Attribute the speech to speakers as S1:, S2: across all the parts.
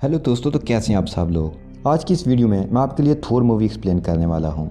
S1: Hello दोस्तों, तो कैसे हैं आप सब लोग। आज की इस वीडियो में मैं आपके लिए थोर मूवी एक्सप्लेन करने वाला हूं।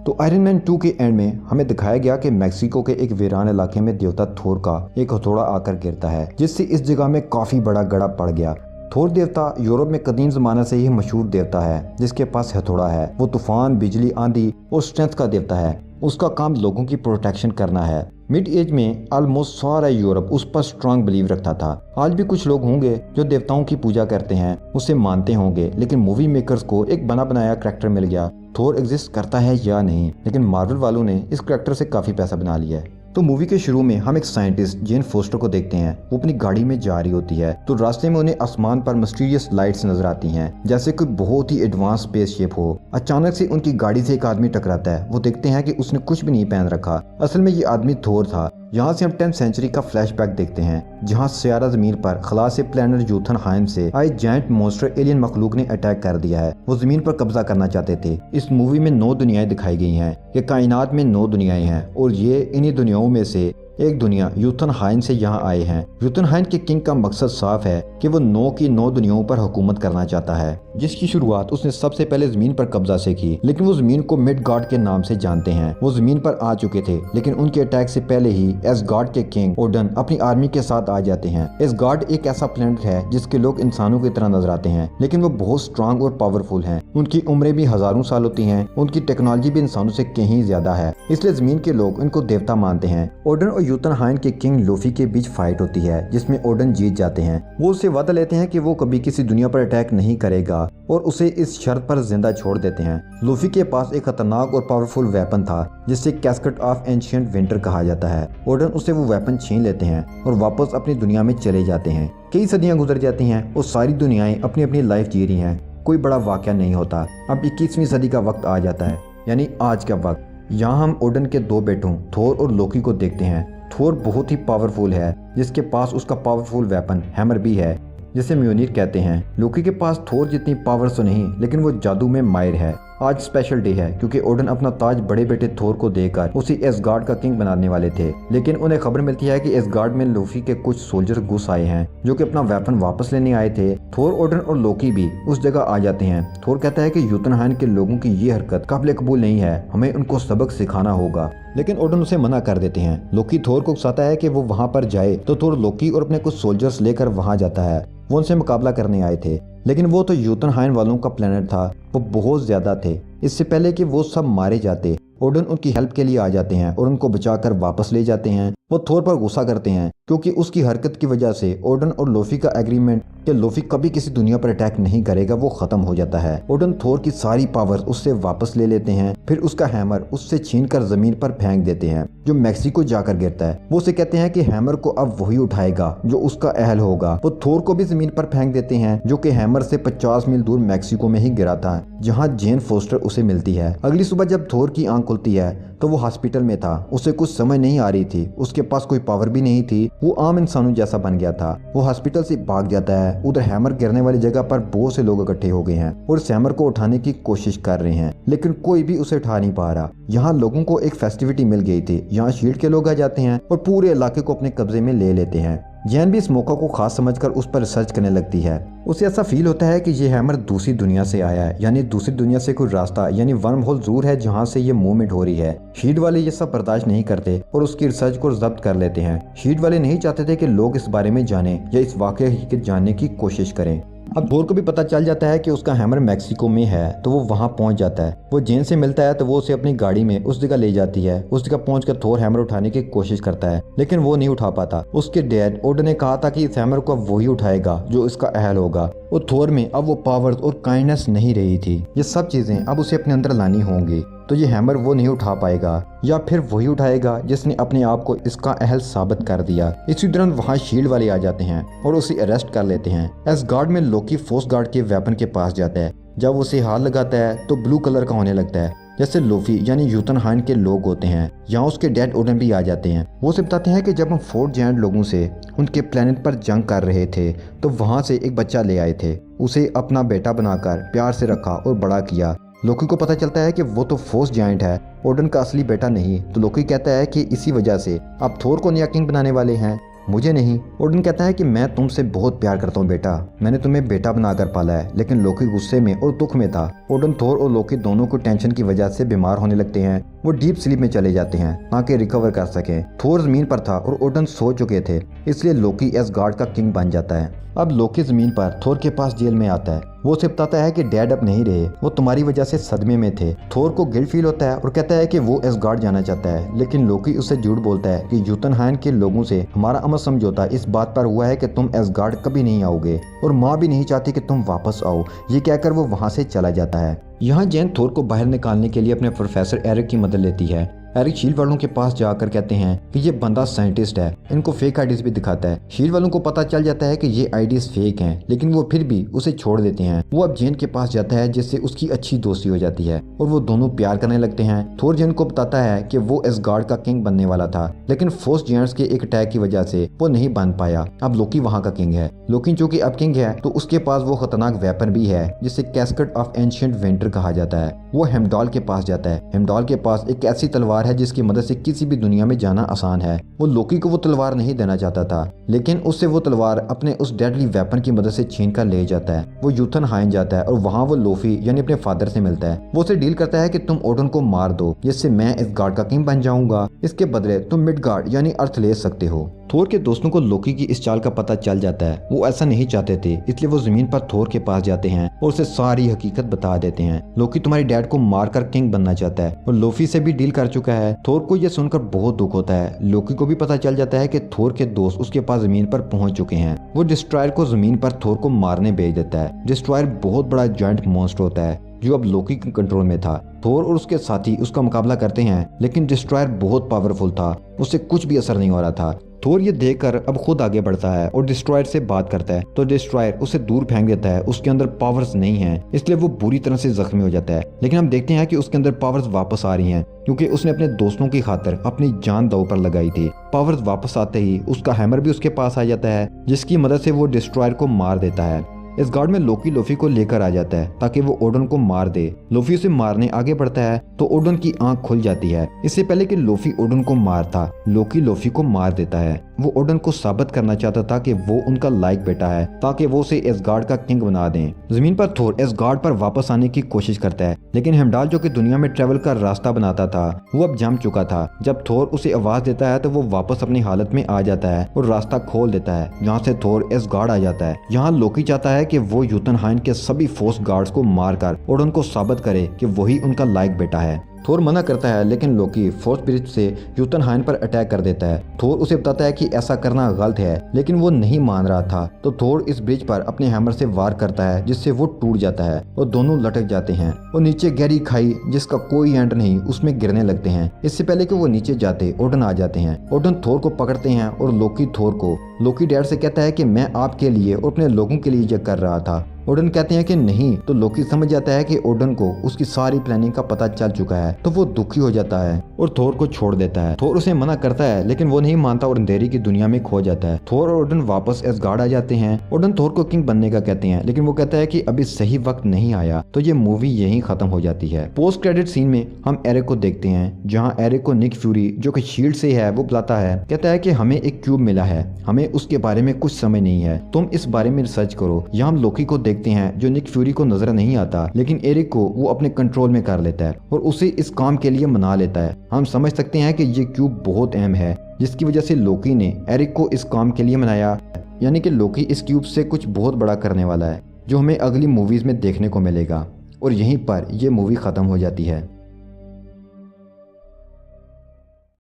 S1: तो आयरन मैन 2 के एंड में हमें दिखाया गया कि मैक्सिको के एक वीरान इलाके में देवता थोर का एक हथौड़ा आकर गिरता है, जिससे इस जगह में काफी बड़ा गड़ा पड़ गया। थोर देवता यूरोप में कदीम जमाना से ही मशहूर देवता है, जिसके पास हथौड़ा है। वो तूफान, बिजली, आंधी और स्ट्रेंथ का देवता है। उसका काम लोगों की प्रोटेक्शन करना है। मिड एज में ऑलमोस्ट सारा यूरोप उस पर स्ट्रांग बिलीव रखता था। आज भी कुछ लोग होंगे जो देवताओं की पूजा करते हैं, उसे मानते होंगे, लेकिन मूवी मेकर्स को एक बना बनाया कैरेक्टर मिल गया। थोर एग्जिस्ट करता है या नहीं, लेकिन मार्वल वालों ने इस कैरेक्टर से काफी पैसा बना लिया है। तो मूवी के शुरू में हम एक साइंटिस्ट जेन फोस्टर को देखते हैं। वो अपनी गाड़ी में जा रही होती है, तो रास्ते में उन्हें आसमान पर मिस्टीरियस लाइट्स नजर आती हैं, जैसे कोई बहुत ही एडवांस स्पेसशिप हो। अचानक से उनकी गाड़ी से एक आदमी टकराता है। वो देखते हैं कि उसने कुछ भी नहीं पहन रखा। असल में ये आदमी थोर था। यहाँ से हम 10th सेंचुरी का फ्लैशबैक देखते हैं, जहाँ सियारा जमीन पर खला से प्लैनेट यूथनहाइम से आए जायंट मॉन्स्टर एलियन मखलूक ने अटैक कर दिया है। वो जमीन पर कब्जा करना चाहते थे। इस मूवी में 9 दुनियाएं दिखाई गई हैं। ये कायनात में 9 दुनियाएं हैं और ये इन्हीं दुनियाओं में से एक दुनिया यूथनहाइम से यहाँ आए हैं। यूथनहाइम के किंग का मकसद साफ है कि वो 9 की 9 दुनियाओं पर हुकूमत करना चाहता है, जिसकी शुरुआत उसने सबसे पहले जमीन पर कब्जा से की। लेकिन वो जमीन को मिडगार्ड के नाम से जानते हैं। वो जमीन पर आ चुके थे, लेकिन उनके अटैक से पहले ही एसगार्ड के किंग ओडन अपनी आर्मी के साथ आ जाते हैं। एसगार्ड एक ऐसा प्लेनेट है जिसके लोग इंसानों की तरह नजर आते हैं, लेकिन वो बहुत स्ट्रांग और पावरफुल हैं। उनकी उम्रें भी हजारों साल होती हैं। उनकी टेक्नोलॉजी भी इंसानों से कहीं ज्यादा है, इसलिए जमीन के लोग इनको देवता मानते हैं। ओडन और यूथनहाइम के किंग लूफी के बीच फाइट होती है, जिसमें ओडन जीत जाते हैं। वो उससे वादा लेते हैं कि वो कभी किसी दुनिया पर अटैक नहीं करेगा और उसे इस शर्त पर जिंदा छोड़ देते हैं। लूफी के पास एक खतरनाक और पावरफुल वेपन था, जिसे कैस्केट ऑफ एंशिएंट विंटर कहा जाता है। ओडन उसे वो वेपन छीन लेते हैं और वापस अपनी दुनिया में चले जाते हैं। कई सदियां गुजर जाती हैं और सारी दुनियाएं अपनी अपनी लाइफ जी रही हैं। कोई बड़ा वाकया नहीं होता। अब 21वीं सदी का वक्त आ जाता है, यानी आज का वक्त। यहाँ हम ओडन के 2 बेटों थोर और लोकी को देखते हैं। थोर बहुत ही पावरफुल है, जिसके पास उसका पावरफुल वेपन हैमर भी है, जिसे म्योनिर कहते हैं। लोकी के पास थोर जितनी पावर तो नहीं, लेकिन वो जादू में माहिर है। आज स्पेशल डे है क्योंकि ओडन अपना ताज बड़े बेटे थोर को देकर उसे एसगार्ड का किंग बनाने वाले थे, लेकिन उन्हें खबर मिलती है कि एसगार्ड में लूफी के कुछ सोल्जर घुस आए हैं, जो कि अपना वेपन वापस लेने आए थे। थोर, ओडन और लोकी भी उस जगह आ जाते हैं। थोर कहता है कि यूथनहाइम के लोगों की ये हरकत काबिल कबूल नहीं है, हमें उनको सबक सिखाना होगा, लेकिन ओडन उसे मना कर देते हैं। लोकी थोर को उकसाता है कि वो वहां पर जाए, तो थोर लोकी और अपने कुछ सोल्जर्स लेकर वहां जाता है। वो उनसे मुकाबला करने आए थे, लेकिन वो तो यूथनहाइम वालों का प्लेनेट था। वो बहुत ज्यादा थे। इससे पहले कि वो सब मारे जाते, ओडन उनकी हेल्प के लिए आ जाते हैं और उनको बचाकर वापस ले जाते हैं। वो थोर पर गुस्सा करते हैं क्योंकि उसकी हरकत की वजह से ओडन और लोफी का एग्रीमेंट कि लोफी कभी किसी दुनिया पर अटैक नहीं करेगा वो खत्म हो जाता है। ओडन थोर की सारी पावर उससे वापस ले लेते हैं, फिर उसका हैमर उससे छीनकर जमीन पर फेंक देते हैं, जो मैक्सिको जाकर गिरता है। वो उसे कहते हैं कि हैमर को अब वही उठाएगा जो उसका अहल होगा। वो थोर को भी जमीन पर फेंक देते हैं, जो कि हैमर से 50 मील दूर मैक्सिको में ही गिरा था, जहाँ जेन फोस्टर उसे मिलती है। अगली सुबह जब थोर की आंख खुलती है तो वो हॉस्पिटल में था। उसे कुछ समझ नहीं आ रही थी, उसके पास कोई पावर भी नहीं थी। वो आम इंसानों जैसा बन गया था। वो हॉस्पिटल से भाग जाता है। उधर हैमर गिरने वाली जगह पर बहुत से लोग इकट्ठे हो गए हैं और इस हैमर को उठाने की कोशिश कर रहे हैं, लेकिन कोई भी उसे उठा नहीं पा रहा। यहाँ लोगों को एक फेस्टिविटी मिल गई थी। यहाँ शील्ड के लोग आ जाते हैं और पूरे इलाके को अपने कब्जे में ले लेते हैं। जैन भी इस मौका को खास समझकर उस पर रिसर्च करने लगती है। उसे ऐसा फील होता है कि ये हैमर दूसरी दुनिया से आया है, यानी दूसरी दुनिया से कोई रास्ता यानी वर्म होल जरूर है जहाँ से ये मूवमेंट हो रही है। शील्ड वाले ये सब बर्दाश्त नहीं करते और उसकी रिसर्च को जब्त कर लेते हैं। शील्ड वाले नहीं चाहते थे कि लोग इस बारे में जाने या इस वाकये की जानने की कोशिश करें। अब थोर को भी पता चल जाता है कि उसका हैमर मैक्सिको में है, तो वो वहां पहुंच जाता है। वो जेन से मिलता है तो वो उसे अपनी गाड़ी में उस जगह ले जाती है। उस जगह पहुंचकर थोर हैमर उठाने की कोशिश करता है, लेकिन वो नहीं उठा पाता। उसके डैड ओडन ने कहा था कि इस हैमर को अब वही उठाएगा जो इसका अहल होगा। और थोर में अब वो पावर और काइंडनेस नहीं रही थी। ये सब चीजें अब उसे अपने अंदर लानी होंगी, तो ये हैमर वो नहीं उठा पाएगा, या फिर वही उठाएगा जिसने अपने आप को इसका अहल साबित कर दिया। इसी दौरान वहाँ शील्ड वाले आ जाते हैं और उसे अरेस्ट कर लेते हैं। एसगार्ड में लोकी फोर्स गार्ड के वेपन के पास जाता है। जब उसे हाथ लगाता है तो ब्लू कलर का होने लगता है, जैसे लोफी यानी यूथनहाइम के लोग होते हैं। यहाँ उसके डैड ओडन भी आ जाते हैं। वो उसे बताते हैं कि जब हम 4 जायंट लोगों से उनके प्लेनेट पर जंग कर रहे थे तो वहाँ से एक बच्चा ले आए थे। उसे अपना बेटा बनाकर प्यार से रखा और बड़ा किया। लोकी को पता चलता है कि वो तो फोर्स जायंट है, ओडन का असली बेटा नहीं। तो लोकी कहता है कि इसी वजह से आप थोर को नया किंग बनाने वाले हैं। मुझे नहीं। ओडन कहता है कि मैं तुमसे बहुत प्यार करता हूँ बेटा, मैंने तुम्हें बेटा बनाकर पाला है। लेकिन लोकी गुस्से में और दुख में था। ओडन, थोर और लोकी दोनों को टेंशन की वजह से बीमार होने लगते हैं। वो डीप स्लीप में चले जाते हैं ताकि रिकवर कर सकें। थोर जमीन पर था और ओडन सो चुके थे, इसलिए लोकी एसगार्ड का किंग बन जाता है। अब लोकी जमीन पर थोर के पास जेल में आता है। वो उसे बताता है कि डैड अब नहीं रहे, वो तुम्हारी वजह से सदमे में थे। थोर को गिल्ट फील होता है और कहता है कि वो एसगार्ड जाना चाहता है, लेकिन लोकी उससे झूठ बोलता है कि यूतनहाइन के लोगों से हमारा अमल समझौता इस बात पर हुआ है कि तुम एसगार्ड कभी नहीं आओगे और माँ भी नहीं चाहती कि तुम वापस आओ। ये कहकर वो वहाँ से चला जाता है। यहाँ जैन थोर को बाहर निकालने के लिए अपने प्रोफेसर एरिक की मदद लेती है। एरिक शील्ड वालों के पास जाकर कहते हैं कि ये बंदा साइंटिस्ट है, इनको फेक आईडीज भी दिखाता है। शील्ड वालों को पता चल जाता है कि ये आईडीज फेक हैं, लेकिन वो फिर भी उसे छोड़ देते हैं। वो अब जेन के पास जाता है, जिससे उसकी अच्छी दोस्ती हो जाती है और वो दोनों प्यार करने लगते हैं। थोर जेन को बताता है कि वो एसगार्ड का किंग बनने वाला था, लेकिन फोर्स जेंट्स के एक अटैक की वजह से वो नहीं बन पाया। अब लोकी वहाँ का किंग है। लोकी चूंकि अब किंग है तो उसके पास वो खतरनाक वेपन भी है जिसे कैस्केट ऑफ एंशिएंट विंटर कहा जाता है। वो हेमडॉल के पास जाता है। हेमडॉल के पास एक ऐसी तलवार है जिसकी मदद से किसी भी दुनिया में जाना आसान है। वो लोकी को वो तलवार नहीं देना चाहता था, लेकिन उससे वो तलवार अपने उस डेडली वेपन की मदद से छीन कर ले जाता है। वो यूथनहाइन जाता है और वहाँ वो लोफी यानी अपने फादर से मिलता है। वो उसे डील करता है कि तुम ओडन को मार दो, जिससे मैं एसगार्ड का किंग बन जाऊंगा। इसके बदले तुम मिडगार्ड यानी अर्थ ले सकते हो। थोर के दोस्तों को लोकी की इस चाल का पता चल जाता है। वो ऐसा नहीं चाहते थे, इसलिए वो जमीन पर थोर के पास जाते हैं और उसे सारी हकीकत बता देते हैं। लोकी तुम्हारी डैड को मारकर किंग बनना चाहता है और लोफी से भी डील कर चुका है। थोर को यह सुनकर बहुत दुख होता है। लोकी को भी पता चल जाता है कि थोर के दोस्त उसके पास जमीन पर पहुंच चुके हैं। वो डिस्ट्रॉयर को जमीन पर थोर को मारने भेज देता है। डिस्ट्रॉयर बहुत बड़ा जॉइंट मॉन्स्टर होता है जो अब लोकी के कंट्रोल में था। थोर और उसके साथी उसका मुकाबला करते हैं, लेकिन डिस्ट्रॉयर बहुत पावरफुल था, उससे कुछ भी असर नहीं हो रहा था। थोर ये देखकर अब खुद आगे बढ़ता है और डिस्ट्रॉयर से बात करता है, तो डिस्ट्रॉयर उसे दूर फेंक देता है। उसके अंदर पावर्स नहीं है, इसलिए वो बुरी तरह से जख्मी हो जाता है। लेकिन हम देखते हैं कि उसके अंदर पावर्स वापस आ रही हैं, क्योंकि उसने अपने दोस्तों की खातिर अपनी जान दांव पर लगाई थी। पावर्स वापस आते ही उसका हैमर भी उसके पास आ जाता है, जिसकी मदद से वो डिस्ट्रॉयर को मार देता है। इस गार्ड में लोकी लोफी को लेकर आ जाता है ताकि वो ओडन को मार दे। लोफी उसे मारने आगे बढ़ता है तो ओडन की आंख खुल जाती है। इससे पहले कि लोफी ओडन को मारता, लोकी लोफी को मार देता है। वो ओडन को साबित करना चाहता था कि वो उनका लायक बेटा है, ताकि वो उसे एसगार्ड का किंग बना दें। जमीन पर थोर एसगार्ड पर वापस आने की कोशिश करता है, लेकिन हेमडाल जो कि दुनिया में ट्रेवल का रास्ता बनाता था वो अब जम चुका था। जब थोर उसे आवाज देता है तो वो वापस अपनी हालत में आ जाता है और रास्ता खोल देता है, जहाँ से थोर एसगार्ड आ जाता है। यहाँ लोकी चाहता है कि वो यूथनहाइन के सभी फोर्स गार्ड्स को मारकर ओडन को साबित करे कि वही उनका लायक बेटा है। थोर मना करता है, लेकिन लोकी फोर्स ब्रिज से यूथनहाइन पर अटैक कर देता है। थोर उसे बताता है कि ऐसा करना गलत है, लेकिन वो नहीं मान रहा था। तो थोर इस ब्रिज पर अपने हैमर से वार करता है, जिससे वो टूट जाता है और दोनों लटक जाते हैं और नीचे गहरी खाई जिसका कोई एंड नहीं उसमें गिरने लगते हैं। इससे पहले कि वो नीचे जाते ओडन आ जाते हैं। ओडन थोर को पकड़ते हैं और लोकी थोर को लोकी डैड से कहता है कि मैं आपके लिए और अपने लोगों के लिए ये कर रहा था। ओडन कहते हैं कि नहीं, तो लोकी समझ जाता है कि ओडन को उसकी सारी प्लानिंग का पता चल चुका है, तो वो दुखी हो जाता है और थोर को छोड़ देता है। थोर उसे मना करता है, लेकिन वो नहीं मानता और अंधेरी की दुनिया में खो जाता है। थोर और ओडन वापस एसगार्ड आ जाते हैं। ओडन थोर को किंग बनने का कहते हैं, लेकिन वो कहता है कि अभी सही वक्त नहीं आया। तो ये मूवी यहीं खत्म हो जाती है। पोस्ट क्रेडिट सीन में हम एरिक को देखते हैं, जहाँ एरिक को निक फ्यूरी जो कि शील्ड से है वो बुलाता है। कहता है कि हमें एक क्यूब मिला है, हमें उसके बारे में कुछ समझ नहीं है, तुम इस बारे में रिसर्च करो। यहाँ हम लोकी को देखते हैं जो निक फ्यूरी को नजर नहीं आता, लेकिन एरिक को वो अपने कंट्रोल में कर लेता है और उसे इस काम के लिए मना लेता है। हम समझ सकते हैं कि ये क्यूब बहुत अहम है, जिसकी वजह से लोकी ने एरिक को इस काम के लिए मनाया। यानी कि लोकी इस क्यूब से कुछ बहुत बड़ा करने वाला है, जो हमें अगली मूवीज में देखने को मिलेगा। और यहीं पर यह मूवी खत्म हो जाती है।